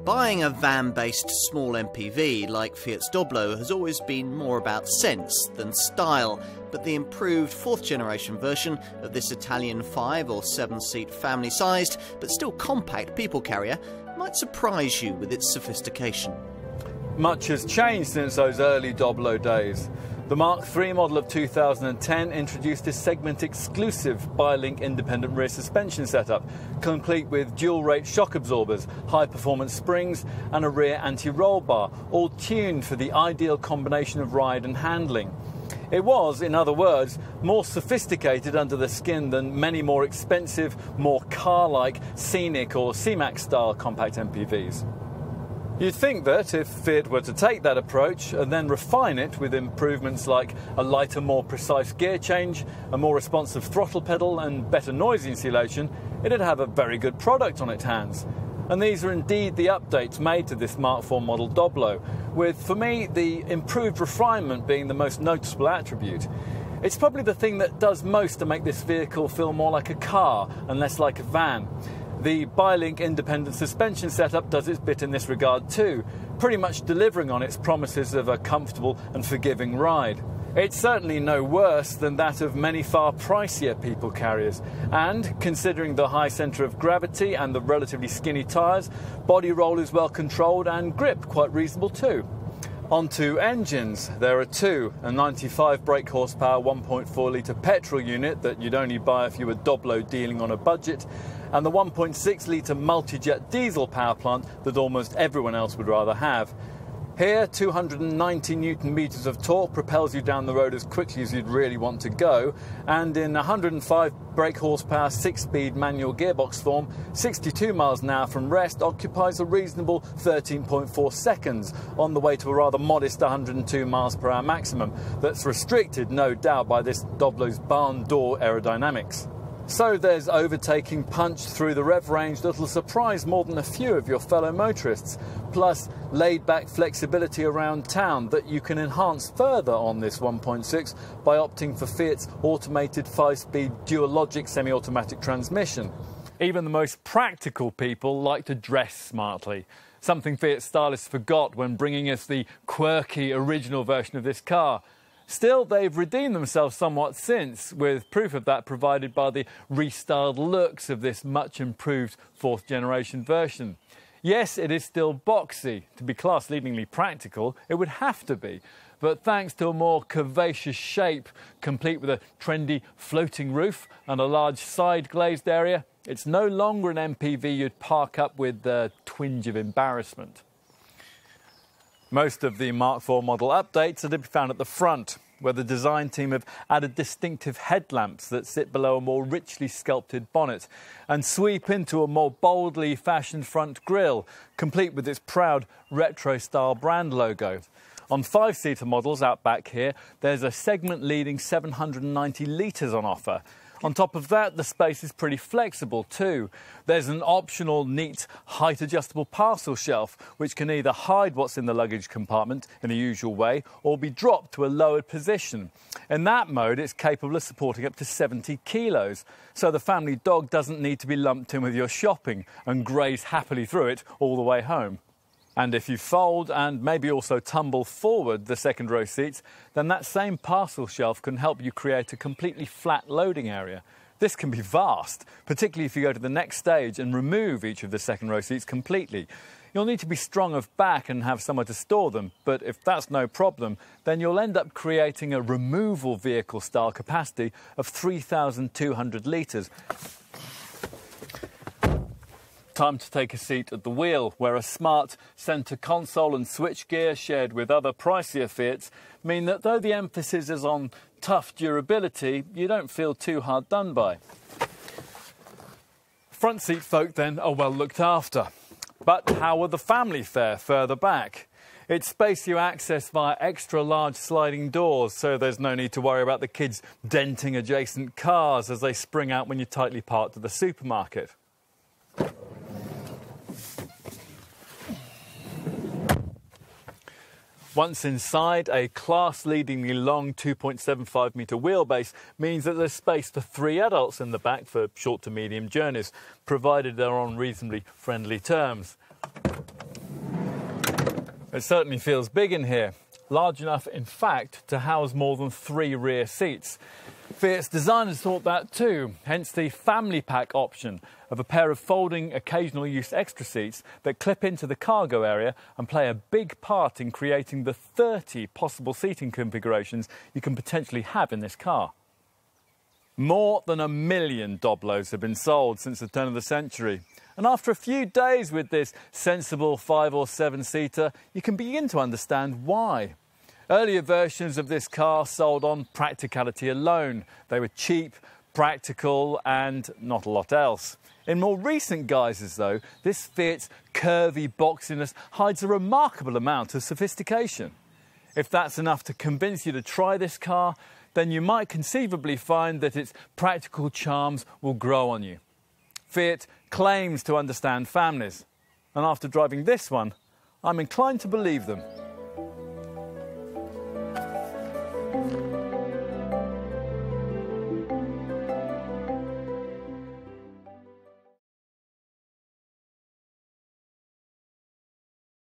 Buying a van-based small MPV like Fiat Doblo has always been more about sense than style, but the improved fourth-generation version of this Italian 5- or 7-seat family-sized but still compact people carrier might surprise you with its sophistication. Much has changed since those early Doblo days. The Mark III model of 2010 introduced a segment-exclusive bi-link independent rear suspension setup, complete with dual-rate shock absorbers, high-performance springs and a rear anti-roll bar, all tuned for the ideal combination of ride and handling. It was, in other words, more sophisticated under the skin than many more expensive, more car-like, scenic or C-Max-style compact MPVs. You'd think that if Fiat were to take that approach and then refine it with improvements like a lighter, more precise gear change, a more responsive throttle pedal and better noise insulation, it'd have a very good product on its hands. And these are indeed the updates made to this Mark IV model Doblo, with, for me, the improved refinement being the most noticeable attribute. It's probably the thing that does most to make this vehicle feel more like a car and less like a van. The bi-link independent suspension setup does its bit in this regard too, pretty much delivering on its promises of a comfortable and forgiving ride. It's certainly no worse than that of many far pricier people carriers, and considering the high centre of gravity and the relatively skinny tyres, body roll is well controlled and grip quite reasonable too. Onto engines. There are two, a 95 brake horsepower 1.4 litre petrol unit that you'd only buy if you were Doblo dealing on a budget, and the 1.6 litre multi-jet diesel power plant that almost everyone else would rather have. Here, 290 newton metres of torque propels you down the road as quickly as you'd really want to go, and in 105 brake horsepower 6-speed manual gearbox form, 62 miles an hour from rest occupies a reasonable 13.4 seconds on the way to a rather modest 102 miles per hour maximum that's restricted, no doubt, by this Doblo's barn door aerodynamics. So there's overtaking punch through the rev range that'll surprise more than a few of your fellow motorists, plus laid-back flexibility around town that you can enhance further on this 1.6 by opting for Fiat's automated 5-speed dual-logic semi-automatic transmission. Even the most practical people like to dress smartly, something Fiat stylists forgot when bringing us the quirky original version of this car. Still, they've redeemed themselves somewhat since, with proof of that provided by the restyled looks of this much improved fourth-generation version. Yes, it is still boxy. To be class-leadingly practical, it would have to be. But thanks to a more curvaceous shape, complete with a trendy floating roof and a large side glazed area, it's no longer an MPV you'd park up with a twinge of embarrassment. Most of the Mark IV model updates are to be found at the front, where the design team have added distinctive headlamps that sit below a more richly sculpted bonnet and sweep into a more boldly fashioned front grille, complete with its proud retro-style brand logo. On 5-seater models out back here, there's a segment-leading 790 litres on offer. On top of that, the space is pretty flexible too. There's an optional, neat, height-adjustable parcel shelf, which can either hide what's in the luggage compartment in the usual way or be dropped to a lowered position. In that mode, it's capable of supporting up to 70 kilos, so the family dog doesn't need to be lumped in with your shopping and graze happily through it all the way home. And if you fold and maybe also tumble forward the second row seats, then that same parcel shelf can help you create a completely flat loading area. This can be vast, particularly if you go to the next stage and remove each of the second row seats completely. You'll need to be strong of back and have somewhere to store them, but if that's no problem, then you'll end up creating a removal vehicle style capacity of 3,200 litres. Time to take a seat at the wheel, where a smart centre console and switchgear shared with other pricier Fiats mean that though the emphasis is on tough durability, you don't feel too hard done by. Front seat folk then are well looked after. But how will the family fare further back? It's space you access via extra large sliding doors, so there's no need to worry about the kids denting adjacent cars as they spring out when you're tightly parked at the supermarket. Once inside, a class-leadingly long 2.75-metre wheelbase means that there's space for 3 adults in the back for short to medium journeys, provided they're on reasonably friendly terms. It certainly feels big in here. Large enough, in fact, to house more than 3 rear seats. Fiat's designers thought that too, hence the family pack option of a pair of folding occasional use extra seats that clip into the cargo area and play a big part in creating the 30 possible seating configurations you can potentially have in this car. More than 1 million Doblos have been sold since the turn of the century. And after a few days with this sensible 5 or 7-seater, you can begin to understand why. Earlier versions of this car sold on practicality alone. They were cheap, practical and not a lot else. In more recent guises though, this Fiat's curvy boxiness hides a remarkable amount of sophistication. If that's enough to convince you to try this car, then you might conceivably find that its practical charms will grow on you. Fiat claims to understand families, and after driving this one, I'm inclined to believe them.